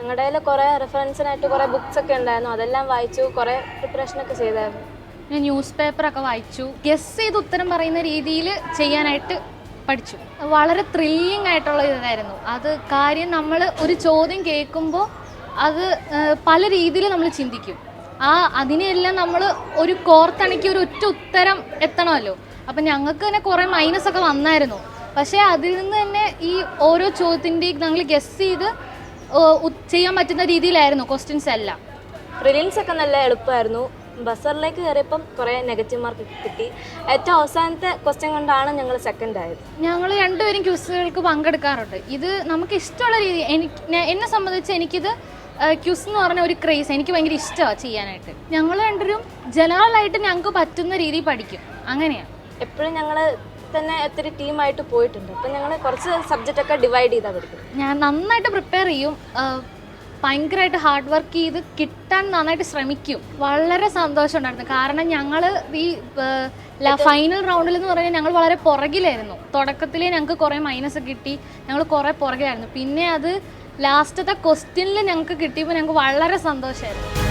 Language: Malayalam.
ഞങ്ങളുടെ കയ്യിൽ കുറേ റെഫറൻസിനായിട്ട് കുറേ ബുക്സ് ഒക്കെ ഉണ്ടായിരുന്നു, അതെല്ലാം വായിച്ചു, കുറേ പ്രിപ്പറേഷനൊക്കെ ചെയ്തായിരുന്നു. ഞാൻ ന്യൂസ് പേപ്പറൊക്കെ വായിച്ചു, ഗസ് ചെയ്ത് ഉത്തരം പറയുന്ന രീതിയിൽ ചെയ്യാനായിട്ട് പഠിച്ചു. വളരെ ത്രില്ലിംഗ് ആയിട്ടുള്ള ഇതായിരുന്നു അത്. കാര്യം നമ്മൾ ഒരു ചോദ്യം കേൾക്കുമ്പോൾ അത് പല രീതിയിൽ നമ്മൾ ചിന്തിക്കും. അതിനെല്ലാം നമ്മൾ ഒരു കോർത്തിണക്കി ഒരു ഒറ്റ ഉത്തരം എത്തണമല്ലോ. അപ്പം ഞങ്ങൾക്ക് തന്നെ കുറേ മൈനസൊക്കെ വന്നായിരുന്നു. പക്ഷേ അതിൽ നിന്ന് തന്നെ ഈ ഓരോ ചോദ്യത്തിൻ്റെയും ഞങ്ങൾ ഗസ് ചെയ്ത് ചെയ്യാൻ പറ്റുന്ന രീതിയിലായിരുന്നു ക്വസ്റ്റ്യൻസ് എല്ലാം. പ്രിലിംസ് ഒക്കെ നല്ല എളുപ്പമായിരുന്നു. ബസറിലേക്ക് കയറിയപ്പം കുറേ നെഗറ്റീവ് മാർക്ക് കിട്ടി. ഏറ്റവും അവസാനത്തെ ക്വസ്റ്റ്യൻ കൊണ്ടാണ് ഞങ്ങൾ സെക്കൻഡ് ആയത്. ഞങ്ങൾ രണ്ടുപേരും ക്യൂസുകൾക്ക് പങ്കെടുക്കാറുണ്ട്. ഇത് നമുക്ക് ഇഷ്ടമുള്ള രീതി. എന്നെ സംബന്ധിച്ച് എനിക്കിത് ക്യൂസ് എന്ന് പറഞ്ഞ ഒരു ക്രേസ്, എനിക്ക് ഭയങ്കര ഇഷ്ടമാണ് ചെയ്യാനായിട്ട്. ഞങ്ങൾ രണ്ടുപേരും ജനറലായിട്ട് ഞങ്ങൾക്ക് പറ്റുന്ന രീതിയിൽ പഠിക്കും, അങ്ങനെയാണ്. എപ്പോഴും ഞങ്ങൾ തന്നെ ഒത്തിരി ടീമായിട്ട് പോയിട്ടുണ്ട്. അപ്പം ഞങ്ങൾ കുറച്ച് സബ്ജക്റ്റൊക്കെ ഡിവൈഡ് ചെയ്താൽ പഠിക്കും. ഞാൻ നന്നായിട്ട് പ്രിപ്പയർ ചെയ്യും, ഭയങ്കരമായിട്ട് ഹാർഡ് വർക്ക് ചെയ്ത് കിട്ടാൻ നന്നായിട്ട് ശ്രമിക്കും. വളരെ സന്തോഷം ഉണ്ടായിരുന്നു. കാരണം ഞങ്ങൾ ഈ ഫൈനൽ റൗണ്ടിൽ എന്ന് പറഞ്ഞാൽ ഞങ്ങൾ വളരെ പുറകിലായിരുന്നു. തുടക്കത്തിലേ ഞങ്ങൾക്ക് കുറേ മൈനസ് കിട്ടി, ഞങ്ങൾ കുറേ പുറകിലായിരുന്നു. പിന്നെ അത് ലാസ്റ്റത്തെ ക്വസ്റ്റ്യനിൽ ഞങ്ങൾക്ക് കിട്ടിയപ്പോൾ ഞങ്ങൾക്ക് വളരെ സന്തോഷമായിരുന്നു.